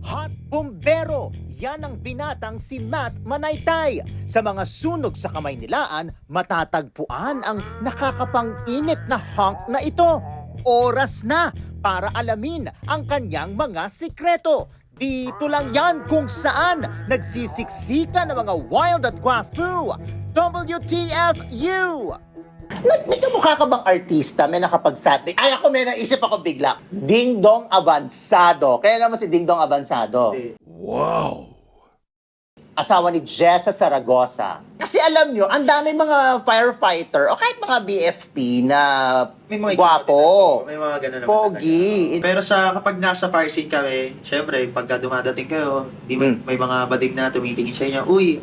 Hot Bombero, yan ang binatang si Matt Manaytay. Sa mga sunog sa Kamaynilaan, matatagpuan ang nakakapang-init na hunk na ito. Oras na para alamin ang kanyang mga sikreto. Dito lang yan kung saan nagsisiksika ng mga wild at guafu. WTFU! May kamukha ka bang artista? May nakapagsabi? Ay, ako may naisip ako bigla. Ding Dong Avansado. Kaya naman si Ding Dong Avansado. Wow! Asawa ni Jessa Saragosa. Kasi alam nyo, ang dami mga firefighter o kahit mga BFP na May mga gwapo, May mga ganun naman. pogi. Pero kapag nasa fire scene kami, syempre, pagka dumadating kayo, may mga badig na tumitingin sa inyo, uy,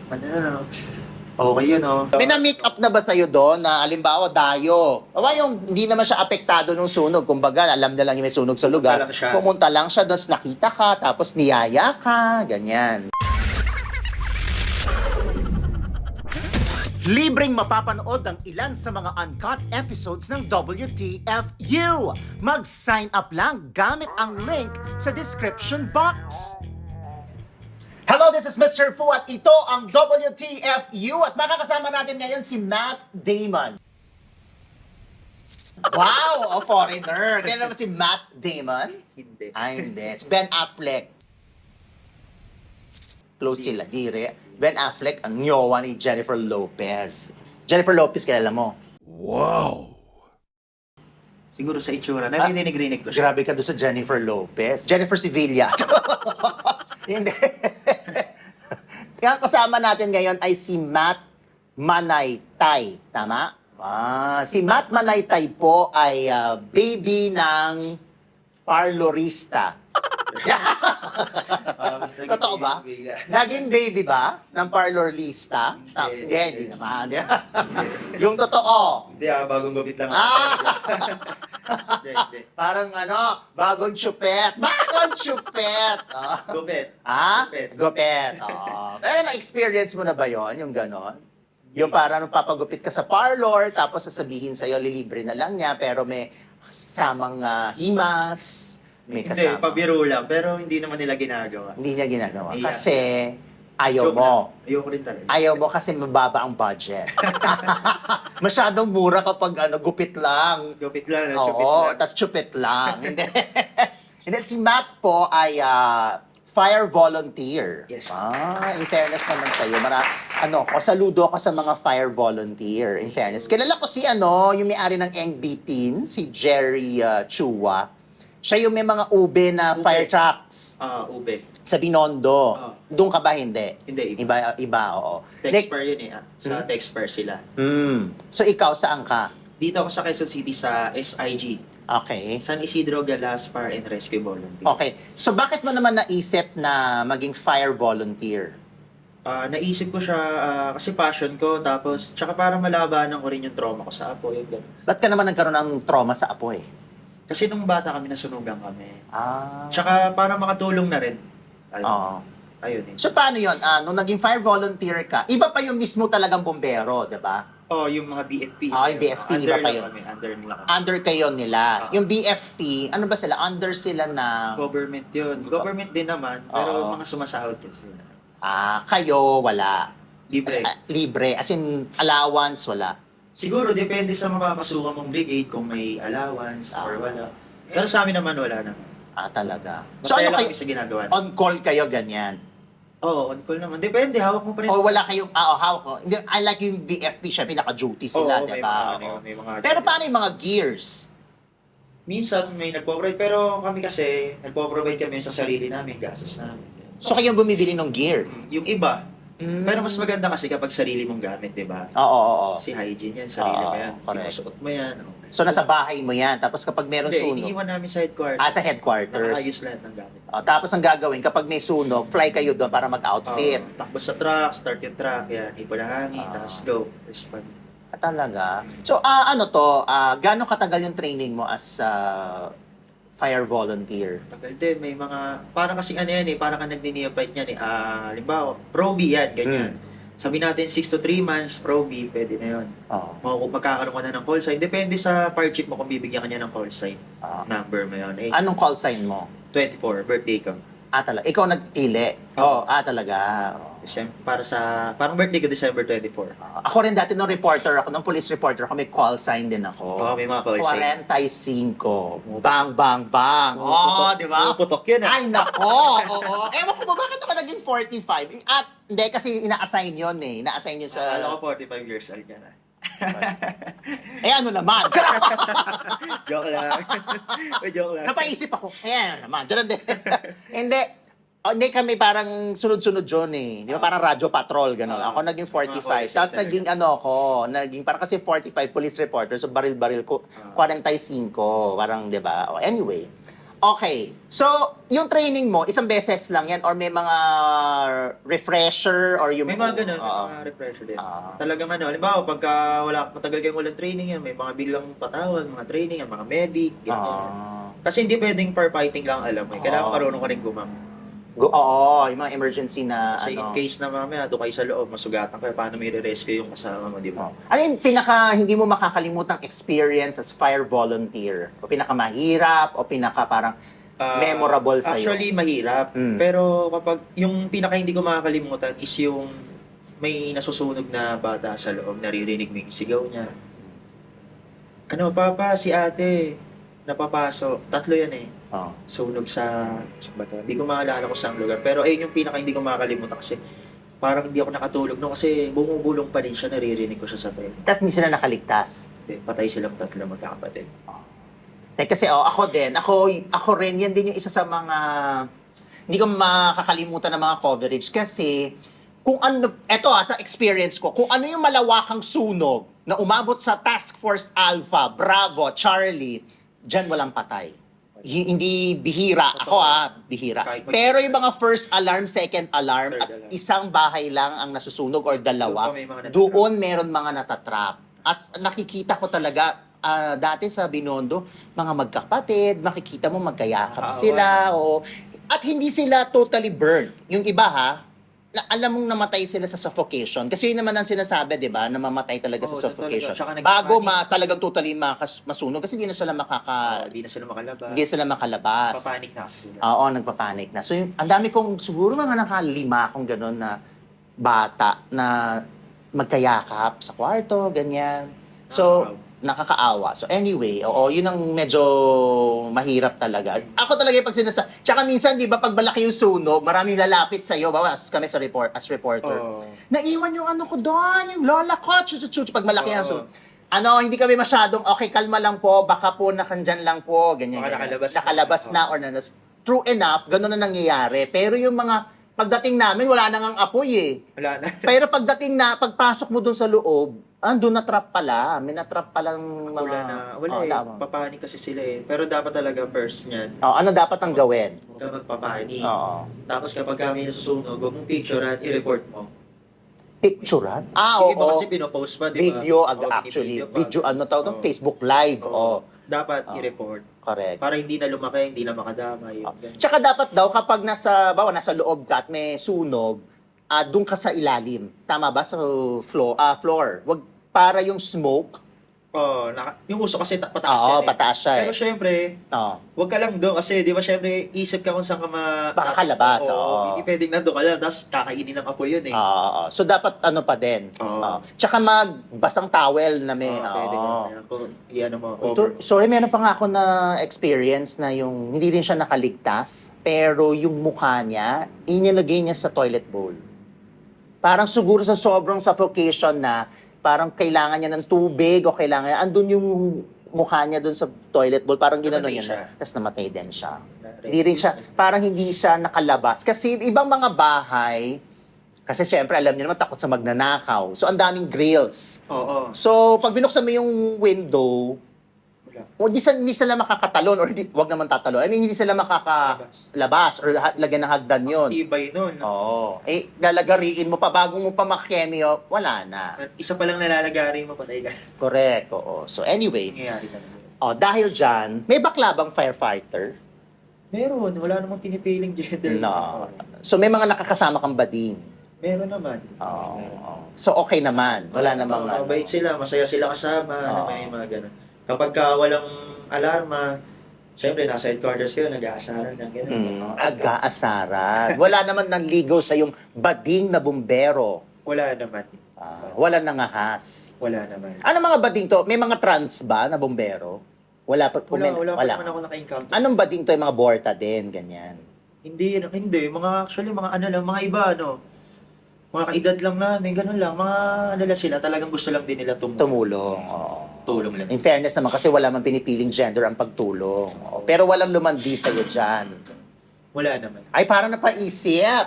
okay yun, oh. May na-make up na ba sa'yo doon na alimbawa dayo? Awa yung hindi naman siya apektado nung sunog. Kumbaga, alam na lang yung may sunog sa lugar. Pumunta lang siya doon, nakita ka, tapos niyaya ka, ganyan. Libreng mapapanood ang ilan sa mga uncut episodes ng WTFU. Mag-sign up lang gamit ang link sa description box. Hello, this is Mr. Fu at ito ang WTFU at makakasama natin ngayon si Matt Damon. Wow, a foreigner. Kailan ba si Matt Damon? Hindi. Ay, hindi. Si Ben Affleck. Close sila, dire. Ben Affleck, ang nyowa ni Jennifer Lopez. Jennifer Lopez, kilala mo? Wow! Siguro sa itsura, narinig-rinig ko siya. Grabe ka doon sa Jennifer Lopez. Jennifer Sevilla. Hindi. Kaya kasama natin ngayon ay si Matt Manaytay. Tama? Si Matt Manaytay po ay baby ng parlorista. Totoo ba? Naging baby ba ng parlorista? Hindi naman. Yung totoo. Hindi, bagong gupit lang. Hindi. Parang bagong chupet. Bagong chupet. Gupit. Gupet. Pero na-experience mo na ba yon yung ganon? Yung parang papagupit ka sa parlor, tapos sasabihin sa'yo, lilibre na lang niya, pero may samang himas, may Hindi, kasama. pabiro lang, pero hindi naman nila ginagawa. Hindi niya ginagawa. Iya. Kasi ayaw Joke mo. lang. Ayoko rin talaga. Ayaw mo kasi mababa ang budget. Masyadong mura kapag gupit lang. Gupit lang, gupit Oo, lang. tas chupit lang. Hindi. Hindi, si Matt po ay fire volunteer. Yes. In fairness naman sa'yo, saludo ako sa mga fire volunteer. In fairness. Kilala ko si yung may-ari ng NB si Jerry Chua. Siya yung may mga ube na Ube. fire trucks Ube. sa Binondo. Oo. Doon ka ba hindi? Hindi, Iba, oo. Texper yun eh. Sa Texper sila. So ikaw, saan ka? Dito ako sa Quezon City sa SIG. Okay. San Isidro Galas Fire and Rescue Volunteer. Okay. So bakit mo naman naisip na maging fire volunteer? Naisip ko siya kasi passion ko, tapos tsaka para malabanan ko rin yung trauma ko sa apo. Yung ganun. Ba't ka naman nagkaroon ng trauma sa apoy? Kasi nung bata kami, nasunugan kami. Ah. Tsaka para makatulong na rin. Oo. Ayun eh. So paano yun? Nung naging fire volunteer ka, iba pa yung mismo talagang bombero, di ba? Yung mga BFP. Yung BFP, iba pa yun. Under nila kami. Under kayo nila. Yung BFP, ano ba sila? Under sila na... Government yun. Government din naman, pero Oo. mga sumasahod din sila. Kayo, wala. Libre. Libre. As in, allowance, wala. Siguro, depende sa mapapasukan mong brigade kung may allowance or wala. Pero sa amin naman, wala naman. Talaga. So Masaya ano lang kayo? kami sa ginagawa. On call kayo, ganyan? Oo, on call naman. Depende, hawak mo pa rin. O wala kayong, hawak mo. Hindi, I like yung BFP siya, pinaka-duty sila, Oo, di may ba? mga- may mga- Pero paano yung mga gears? Minsan may nagpo-provide, pero kami kasi, nagpo-provide kami sa sarili namin, gastos namin. So kayo bumibili ng gear? Yung iba, pero mas maganda kasi kapag sarili mong gamit, di ba? Oo. Kasi hygiene yan, sarili mo yan. correct. Sinusuot mo yan. So nasa bahay mo yan, tapos kapag meron Hindi, sunog, iniiwan namin sa headquarters. sa headquarters. Nakaayos lahat ng gamit. Tapos ang gagawin, kapag may sunog, fly kayo doon para mag-outfit. Takbo sa truck, start yung truck, yan, ipon ang hangin, tapos go, respond. Talaga? So, gano'ng katagal yung training mo as fire volunteer? Tagal din, may mga, parang kasing yan eh, parang ka nagni-neophyte yan eh. Halimbawa, proby yan, ganyan. Sabi natin 6 to 3 months, proby, pwede na yun. Magkakaroon ka na ng call sign. Depende sa fire chief mo kung bibigyan ka niya ng call sign. Number mo yun. Anong call sign mo? 24, birthday ko. Talaga. Ikaw nagpili? Oo. Talaga. Parang birthday ko December 24. Ako rin dati nung reporter ako, nung police reporter ako, may call sign din ako. Oo, may mga call sign. 45. Bang, bang, bang. Di ba? Putok yun Ay, nako! Oo. Ewan ko ba, bakit ako naging 45? At, hindi, kasi ina-assign yun eh. Ina-assign yun sa... Alam ko 45 years old ka na. ano naman? Joke lang. Joke lang. Napaisip ako, naman. Diyan din. Hindi kami parang sunod-sunod yun eh. Di ba parang radyo patrol, gano'n. Ako naging 45. Tapos naging parang kasi 45 police reporter, so baril-baril ko, 45. Parang, di ba? Anyway. Okay. So, yung training mo, isang beses lang yan or may mga refresher or yung... May mga ganun, may mga refresher din. Talagang halimbawa, pagka matagal kayong walang training yan, may mga biglang patawan, mga training, mga medic, ganyan. Kasi hindi pwedeng firefighting lang alam mo. Kailangan marunong ka rin yung mga emergency na Kasi in case na mamaya, doon kayo sa loob, masugatan kayo, paano may re-rescue yung kasama mo, di ba? Ano yung hindi mo makakalimutang experience as fire volunteer? O pinakamahirap? O parang memorable sa'yo? Actually, mahirap. Pero kapag, yung pinaka hindi ko makakalimutan is yung may nasusunog na bata sa loob, naririnig mo yung sigaw niya. Papa, si ate, napapasok. 3 yan eh. Sunog sa bato. Hindi ko maalala kung saan lugar. Pero ayun yung pinaka hindi ko makakalimutan kasi parang hindi ako nakatulog no kasi bumubulong pa rin siya, naririnig ko siya sa tayo. Tapos hindi sila nakaligtas? Patay silang 3 magkakapatid. Kasi ako din, ako rin, yan din yung isa sa mga hindi ko makakalimutan ng mga coverage kasi kung ano, sa experience ko, kung ano yung malawakang sunog na umabot sa Task Force Alpha, Bravo, Charlie, dyan walang patay. Hindi bihira. Ako bihira. Pero yung mga first alarm, second alarm, at isang bahay lang ang nasusunog or dalawa, doon meron mga natatrap. At nakikita ko talaga, dati sa Binondo, mga magkapatid, makikita mo magkayakap sila. At hindi sila totally burned. Yung iba alam mong namatay sila sa suffocation. Kasi yun naman ang sinasabi, di ba? Na mamatay talaga sa suffocation. Bago talagang totally masunog. Kasi hindi na sila hindi na sila makalabas. Hindi sila makalabas. Nagpapanik na sila. Nagpapanik na. So, ang dami kong, siguro mga 5 kung gano'n na bata na magkayakap sa kwarto, ganyan. So, nakakaawa. So anyway, yun ang medyo mahirap talaga. Ako talaga yung pag tsaka minsan, di ba, pag malaki yung sunog, maraming lalapit sa'yo, bawas kami as reporter. Naiwan yung ko doon, yung lola ko, pag malaki ang sunog. Hindi kami masyadong, okay, kalma lang po, baka po nakandyan lang po, ganyan. Nakalabas na or true enough, gano'n na nangyayari. Pero yung mga, pagdating namin, wala nang ang apoy eh. Wala na. Pero pagpasok mo doon sa loob, doon na-trap pala. May na-trap palang mga... Wala papanik kasi sila eh. Pero dapat talaga first niyan. Ano dapat ang gawin? Huwag ka magpapanik. Tapos kapag kami nasusunog, huwag mong picturean, i-report mo. Picturean? Yung iba kasi pinopost pa, di ba? Video, actually. Video, Facebook Live. Dapat i-report. Correct. Para hindi na lumaki, hindi na makadamay. Tsaka dapat daw kapag nasa loob ka at may sunog, doon ka sa ilalim. Tama ba? Sa floor. Wag para yung smoke. Yung uso kasi pataas yan pataas siya eh. Pero syempre, wag ka lang doon kasi di ba syempre isip ka kung saan ka makakalabas. Hindi pwedeng nandun ka lang tapos kakainin ng apoy yun eh. So dapat pa din. Tsaka magbasang towel na may... Pwede ka. Sorry, meron pa nga ako na experience na yung hindi rin siya nakaligtas pero yung mukha niya, inilagay niya sa toilet bowl. Parang siguro sa sobrang suffocation na parang kailangan niya ng tubig o kailangan niya, andun yung mukha niya dun sa toilet bowl, parang ginanon niya. Tapos namatay din siya. Hindi rin siya, parang hindi siya nakalabas. Kasi ibang mga bahay, kasi siyempre alam niyo naman takot sa magnanakaw. So ang daming grills. So pag binuksan mo yung window, hindi sila makakatalon or wag naman tatalon. Hindi sila makakalabas or lagyan ng hagdan yun. Tibay nun. Lalagariin mo pa, bago mo pa makemyo, wala na. Isa pa lang nalalagari mo, patay ka. Correct, So anyway, dahil dyan, may bakla bang firefighter? Meron, wala namang pinipiling gender. No. So may mga nakakasama kang bading? Meron naman. So okay naman, wala namang... Mabait sila, masaya sila kasama, may mga ganun. Kapag walang alarma, Siyempre, nasa headquarters kayo, nag-aasaran lang. Aga-asaran. Wala naman nanligaw sa yung bading na bumbero. Wala naman. Wala nangahas. Wala naman. Ano mga bading to? May mga trans ba na bumbero? Wala pa. Wala pa naman ako naka-encounter. Anong bading to? Yung mga borta din, ganyan. Hindi. Actually, mga ano lang, mga iba, mga kaedad lang namin, ganun lang. Mga ano lang sila, talagang gusto lang din nila Tumulong. Oo. Tulong lang. In fairness naman, kasi wala man pinipiling gender ang pagtulong. Oo. Pero walang lumandi sa'yo dyan. Wala naman. Ay, parang napaisip.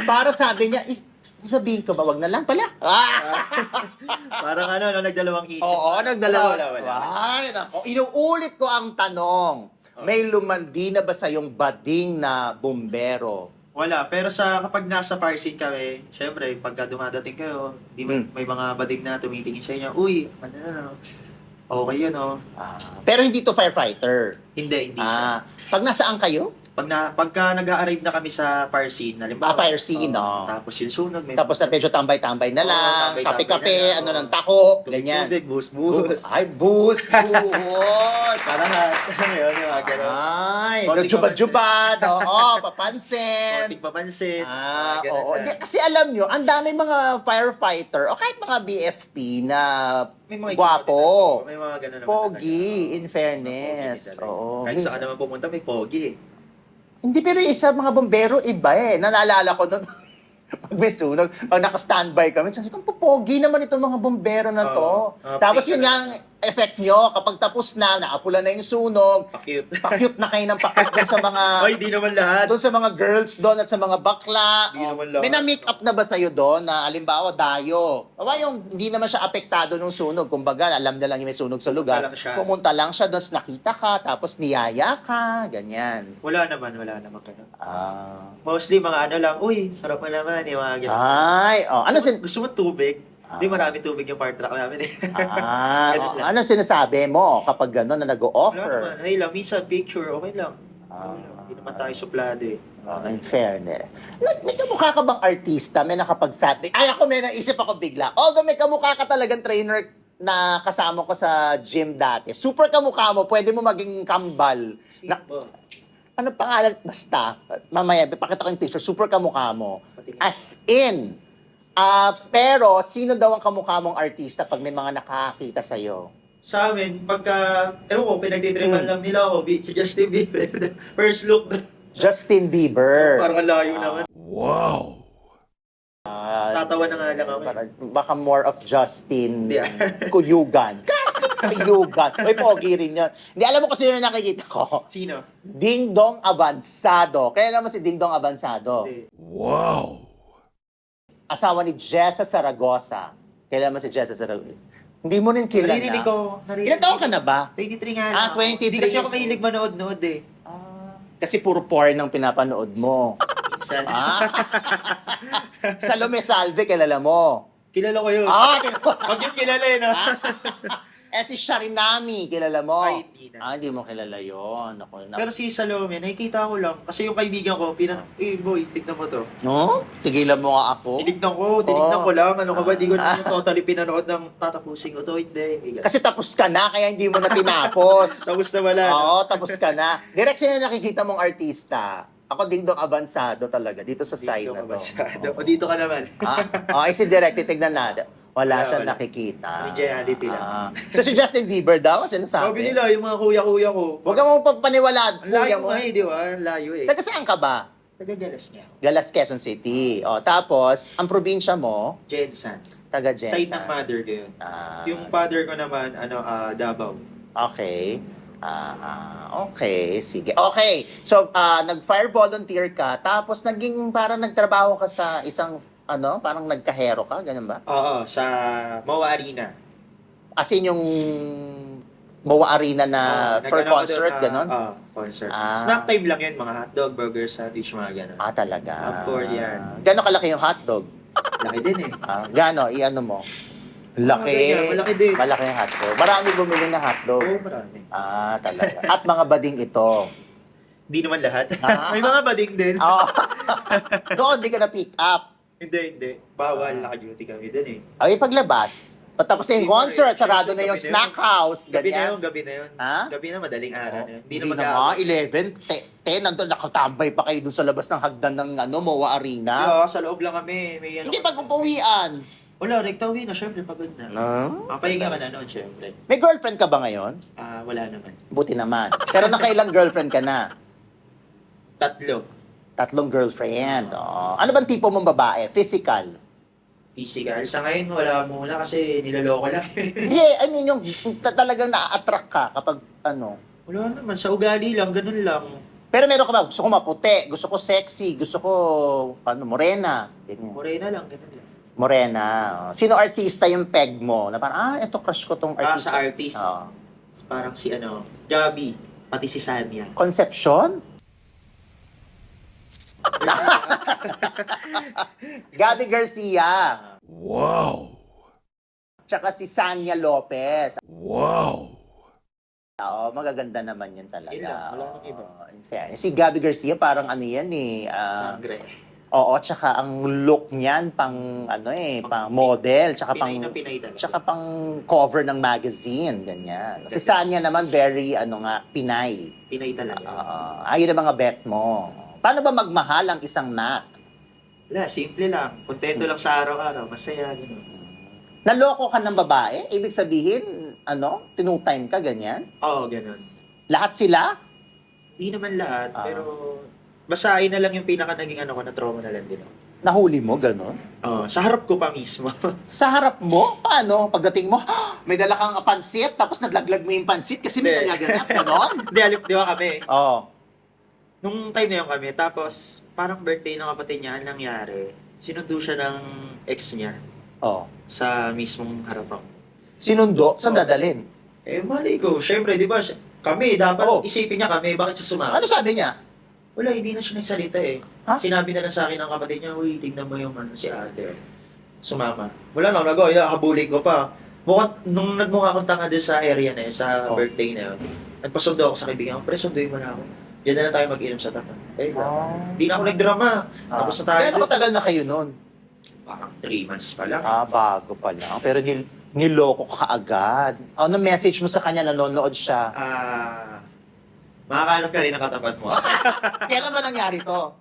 Para sabi niya, sasabihin ko ba, wag na lang pala. Parang nagdalawang isip. Oo, nagdalawa. Wala. Ay, nako. Inuulit ko ang tanong. May lumandi na ba sa yung bading na bumbero? Wala. Pero kapag nasa fire scene kami, syempre, pagka dumadating kayo, may mga bading na tumitingin sa inyo, uy, okay yun, Pero hindi to firefighter. Hindi siya. Pag nasaan kayo? Pagka nag-a-arrive na kami sa fire scene, halimbawa, fire scene, tapos yung sunog, Tapos na medyo tambay-tambay na lang, tambay-tambay kape-kape, na lang, ng tako, tubig, ganyan. bus. Ay, bus! Parang yun, yung mga ganun. Ay, Konting jubad-jubad, oo, papansin. Konting papansin. Oo. Ganun. Hindi, kasi alam nyo, ang dami mga firefighter o kahit mga BFP na May mga gwapo, May mga ganun naman pogi, talaga. in fairness. Pogi talaga. Oo. Kahit saan naman pumunta, may pogi. Hindi, pero isa mga bombero, iba eh. Nalala ko nun, pag may sunog, pag naka-standby kami, sabi ko, pogi naman itong mga bombero na to. Tapos yun nga ang effect nyo, kapag tapos na, naapula na yung sunog, Pakyut na kayo ng pakyut doon sa mga, Ay, di naman lahat. doon sa mga girls doon at sa mga bakla. Di naman lahat. May na-make up na ba sa'yo doon na, alimbawa, dayo? Aba, yung hindi naman siya apektado ng sunog. Kumbaga, alam na lang yung may sunog sa lugar. Pumunta lang siya doon, nakita ka, tapos niyaya ka, ganyan. Wala naman ganun. Mostly, mga lang, uy, sarap na naman, yung mga ganun. Ay, Gusto mo tubig? Hindi, marami tubig yung fire truck namin eh. Ganun lang. ano sinasabi mo kapag gano'n na Wala nag-o-offer? naman. Ay lang, minsan picture, okay lang. Hindi naman tayo suplado eh. In fairness. May kamukha ka bang artista? May nakapagsabi? Ay, ako may naisip ako bigla. Although may kamukha ka talagang trainer na kasama ko sa gym dati. Super kamukha mo. Pwede mo maging kambal. Ano pangalan? Basta. Mamaya, pakita ko yung picture. Super kamukha mo. As in. Pero, sino daw ang kamukha mong artista pag may mga nakakita sa'yo? Sa amin, ewan ko, pinagtitripan lang nila ako, si Justin Bieber. First look. Justin Bieber. Parang ang layo naman. Wow. Tatawa na nga lang ako. Baka more of Justin Yeah. Kuyugan. Kuyugan. May pogi rin yun. Hindi, alam mo kasi yun yung nakikita ko. Sino? Ding Dong Avansado. Kaya naman si Ding Dong Avansado. Hindi. Wow. Asawa ni Jessa Saragosa. Kaya naman si Jessa Saragosa. Hindi mo rin kilala. Naririnig ko. Ilan taon ka na ba? 23 nga lang. 23 Hindi kasi ako years mahilig manood-nood eh. Kasi puro porn ang pinapanood mo. Minsan. Salome Salve, kilala mo. Kilala ko yun. Pag yung kilala eh, no? Si Sharinami, kilala mo. Ay, hindi na. Hindi mo kilala yun. Pero si Salome, nakikita ko lang. Kasi yung kaibigan ko, boy, tignan mo to. No? Tigilan mo nga ako. Tinignan ko lang. Ano ka ba? Di ko na totally pinanood ng tatapusin ko to. Hindi. Kasi tapos ka na, kaya hindi mo na tinapos. Tapos na wala. Oo, tapos ka na. Direct sino nakikita mong artista? Ako Ding Dong Avansado talaga, dito sa side na to. O dito ka naman. Si Direct, titignan natin. Wala siyang nakikita. Reality lang. So si Justin Bieber daw, sinasabi? Sabi nila, yung mga kuya-kuya ko. Huwag ka mong papaniwala. Ang layo nga eh, di ba? Ang layo eh. Taga saan ka ba? Taga-galas niya. Galas, Quezon City. Tapos, ang probinsya mo, Jensan. taga Jensan. Side ng mother ko yun. Yung father ko naman, Davao. Okay. Okay, sige. Okay, so nag-fire volunteer ka, tapos naging parang nagtrabaho ka sa isang, parang nagkahero ka, ganun ba? Oo, sa MOA Arena. As in yung MOA Arena na for nag-ano ako concert, doon, ganun? concert. Snack time lang yun, mga hotdog, burgers, sandwich, mga ganun. Talaga? Of course, yan. Gano'n kalaki yung hotdog? Laki din eh. Gano'n, i-ano mo? Laki. Malaki din. Malaki yung hotdog. Marami bumili na hotdog. Oo, marami. Talaga. At mga bading ito. Hindi naman lahat. May mga bading din. Doon, di ka na pick up. Hindi. Bawal, naka-duty kami din eh. Ay, paglabas. Patapos na yung Hindi pa concert, rin. sarado na yung Gabi na snack house, Gabi na ganyan. yun, gabi na yun. Ha? Gabi na, madaling araw na yun. Hindi na nga, 11, 10, nandun, nakatambay pa kayo dun sa labas ng hagdan ng MOA Arena. Yeah, sa loob lang kami. May Hindi pag-upawian. Wala, nagtawi na, syempre, pagod na. No? Mapahinga ka na noon, syempre. May girlfriend ka ba ngayon? Wala naman. Buti naman. Pero nakailang girlfriend ka na? 3. 3 girlfriend. Oh. Ano bang tipo mong babae? Physical? Physical. Sa ngayon, wala muna kasi niloloko lang. Hindi, I mean yung talagang na-attract ka kapag ano. Wala naman, sa ugali lang, ganun lang. Pero meron ka ba? Gusto ko maputi, gusto ko sexy, gusto ko morena. Ganyan. Morena lang, ganun lang. Morena. Oh. Sino artista yung peg mo? Na parang, ito crush ko tong artista. Sa artist. Oh. Parang si Gabi, pati si Sanya. Concepcion? Gabi Garcia. Wow. Tsaka si Sanya Lopez. Wow. Oo, magaganda naman yun talaga. Yun lang, wala nang iba. Oo, in fairness. Si Gabi Garcia, parang ano yan eh. Sangre. Oo, tsaka ang look niyan, pang pang model, tsaka pang, Pinay na Pinay talaga. tsaka pang cover ng magazine, ganyan. Si Sanya naman, very, Pinay. Pinay talaga. Ayun ang mga bet mo. Paano ba magmahal ang isang Matt? Wala, simple lang. Kontento lang sa araw-araw. Masaya, gano'n. Naloko ka ng babae? Ibig sabihin, tinutime ka, ganyan? Oo, gano'n. Lahat sila? Hindi naman lahat, Ah. pero basta ayun na lang yung pinaka naging na trauma na lang din ako. Nahuli mo, gano'n? Oo, sa harap ko pa mismo. Sa harap mo? Paano? Pagdating mo, may dala kang pansit, tapos nalaglag mo yung pansit kasi may Hindi. nagaganap, gano'n? Hindi, di ba kami? Oo. Nung time na yun kami, tapos parang birthday ng kapatid niya, anong nangyari? Sinundo siya ng ex niya Oh. sa mismong harapan. Sinundo? Saan dadalhin? Mali ko. Siyempre, di ba, kami, dapat Oo. isipin niya kami, bakit siya sumama? Ano sabi niya? Wala, hindi na siya nagsalita eh. Ha? Sinabi na lang sa akin ng kapatid niya, uy, tignan mo yung si ate. Sumama. Wala na, nagawa, habulin ko pa. Nung nagmukha akong tanga doon sa area na yun, sa Oh. birthday na yun, nagpasundo ako sa kaibigan ko, pre, sunduin mo na ako. Diyan na lang tayo mag-inom sa tapat. Eh, hindi na ako nagdrama. Tapos na tayo. Kaya katagal na kayo noon? Parang 3 months pa lang. Bago pa lang. Pero niloko ka agad. Ano message mo sa kanya? Nanonood siya. Makakahanap ka rin ng katapat mo. Kailan ba nangyari to?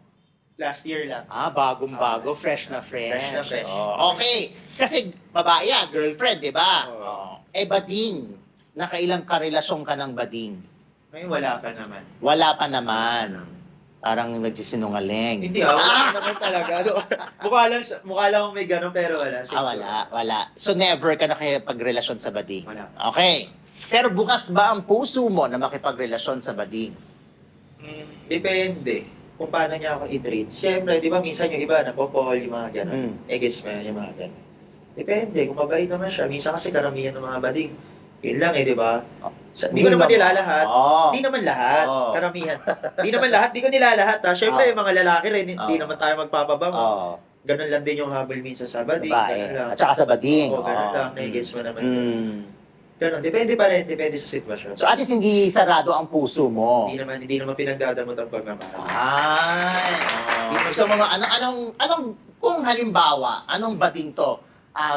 Last year lang. Bagong-bago. Fresh na fresh. Fresh na fresh. Oh, okay. Kasi babae yan, girlfriend, di ba? Oo. Bading. Nakailang karelasyon ka ng bading? Ngayon wala pa naman. Wala pa naman. Parang nagsisinungaling. Hindi, wala naman talaga. Mukha lang may gano'n pero wala. Wala. So never ka nakipagrelasyon sa bading? Wala. Okay. Pero bukas ba ang puso mo na makipagrelasyon sa bading? Depende kung paano niya ako i-treat. Siyempre, di ba minsan yung iba, nagpo-call, yung mga gano'n. Eggs mo yung mga gano'n. Depende, kung mabait naman siya. Minsan kasi karamihan ng mga bading, yun lang di ba? Hindi ko naman nilalahat. Hindi naman lahat. Karamihan. Hindi naman lahat. Hindi ko nilalahat. Siyempre, yung mga lalaki rin, hindi naman tayo magpapabango. Ganun lang din yung habol minsan sa bading. Ganun lang. At saka sa bading. Oo, ganun lang. Nai-gets mo naman. Mm. Ganun. Depende pa rin. Depende sa sitwasyon. So at least hindi sarado ang puso mo. Hindi naman pinagdadamot ang pagmamahal. Ay. So mga anong kung halimbawa, anong bading to?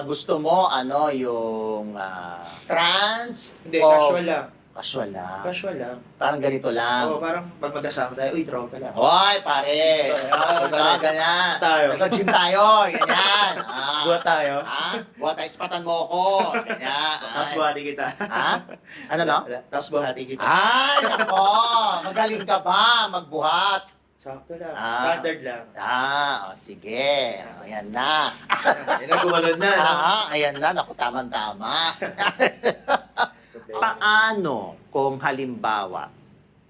Gusto mo yung trans? Hindi, o casual lang. Casual lang. Casual lang. Parang ganito lang. Oo, parang pag magkasama tayo, uy, tropa lang. Hoy, pare! Ganyan. Tayo. Nag-gym tayo, ganyan. Buhat tayo. Buhat tayo, ispatan mo ko. Ganyan. Tapos buhati kita. Ano no? Tapos buhati kita. Ay, nako! Magaling ka ba magbuhat? Sakto lang. Standard lang. Sige. Ayan na. Yan ang gumalon na. Ayan na. Naku, tama-tama. Paano kung halimbawa,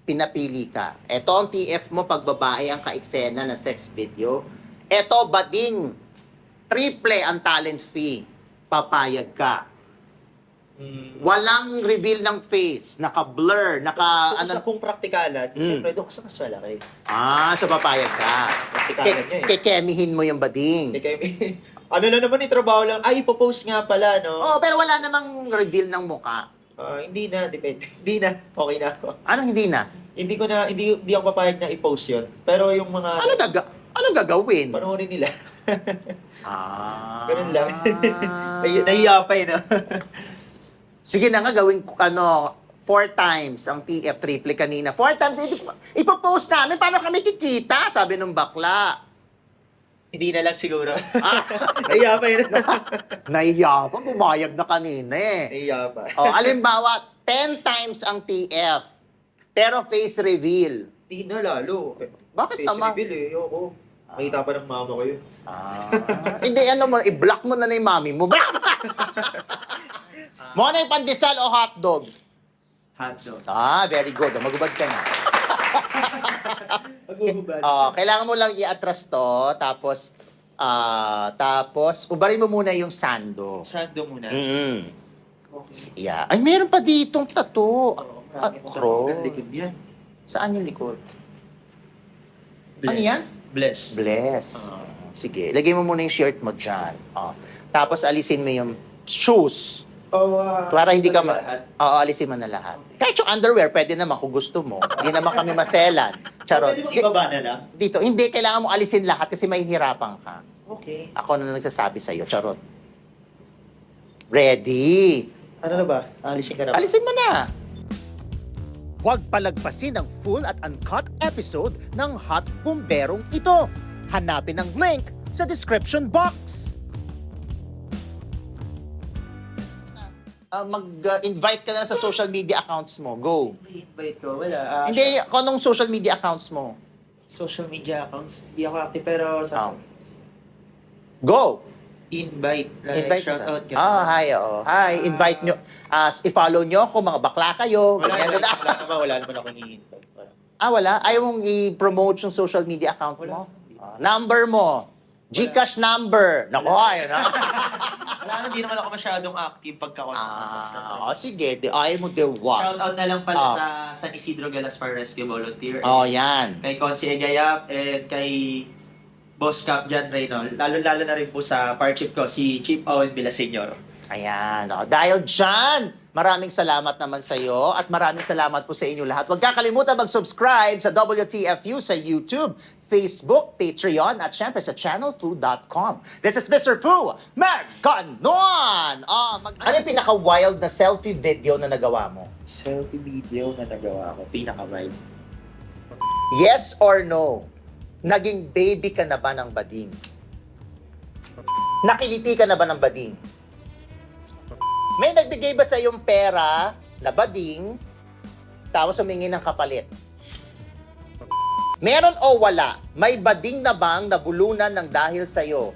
pinapili ka, eto ang TF mo pag babae ang ka-eksena na sex video, eto bading, triple ang talent fee, papayag ka. Walang reveal ng face, naka-blur, Kung praktikalan, siyempre doon ka sa mas malaki. So papayag ka. Praktikalan niya eh. Kekemihin mo yung bading. Ano na naman, trabaho lang. Ay, ipopost nga pala, no? Pero wala namang reveal ng muka. Hindi na, depende. Hindi na, okay na ako. Anong hindi na? Hindi ako papayag na i-post yun. Pero yung mga... Anong gagawin? Panoorin nila. Ganun lang. Nahiya pa no? Sige na nga, gawin ko, 4 times ang TF triple kanina. 4 times, ipopost namin, paano kami kikita? Sabi nung bakla. Hindi na lang siguro. Nahiya pa yun. Nahiya pa, bumayag na kanina eh. Nahiya pa. Alimbawa, 10 times ang TF, pero face reveal. Hindi na lalo. Bakit Face naman? reveal eh. Ayoko. Nakita pa ng mama ko yun. Hindi, i-block mo na yung mami mo. Mo na yung pandesal o hotdog? Hotdog. Very good. Magubad ka na. Magubad. Kailangan mo lang i-atras to, tapos ubarin mo muna yung sando. Sando muna. Okay. Yeah. Ay, meron pa ditong tattoo. Marami pang Cross. tatanggal likod yan. Saan yung likod? Ano yan? Bless. Bless. Sige, lagay mo muna yung shirt mo dyan. Tapos alisin mo yung shoes. Para hindi ka alisin mo na lahat. Kahit yung underwear, pwede naman kung gusto mo. Hindi naman kami maselan. Charot. Pwede mong ibaba na lang? Dito, hindi. Kailangan mo alisin lahat kasi mahihirapan ka. Okay. Ako na nagsasabi sa'yo. Charot. Ready? Ano na ba? Alisin ka na ba? Alisin mo na. Huwag palagpasin ang full at uncut episode ng Hot Bumberong ito. Hanapin ang link sa description box. Mag-invite ka na sa social media accounts mo. Go. I-invite ko. Wala. Hindi, kung anong social media accounts mo. Social media accounts. Hindi ako active pero sa... Go. Invite. Invite Shout mo out ka. hi. Hi, invite nyo. I-follow nyo kung mga bakla kayo. Ganyan na. Wala naman ako i-invite. Wala? Ayaw mong i-promote yung social media account mo? Number mo. Gcash number. Naku, ayun ha. Wala, hindi naman ako masyadong active Sige. Ayaw mo dewa. Shout out na lang pala sa San Isidro Galasfar Rescue Volunteer. Yan. Kay Consi Egayap and kay Boss Cap John Reynold. Lalo-lalo na rin po sa partnership ko, si Chief Owen Villaseñor. Ayan. Dahil dyan, maraming salamat naman sa iyo at maraming salamat po sa inyo lahat. Huwag kakalimutan mag-subscribe sa WTFU sa YouTube, Facebook, Patreon, at syempre sa channelfu.com. This is Mr. Fu, Maganon! Ano yung pinaka-wild na selfie video na nagawa mo? Selfie video na nagawa ko, pinaka-vibe. Yes or no? Naging baby ka na ba ng bading? Nakiliti ka na ba ng bading? May nagbigay ba sa iyong pera na bading, tapos humingi ng kapalit? Meron o wala, may bading na bang nabulunan ng dahil sa iyo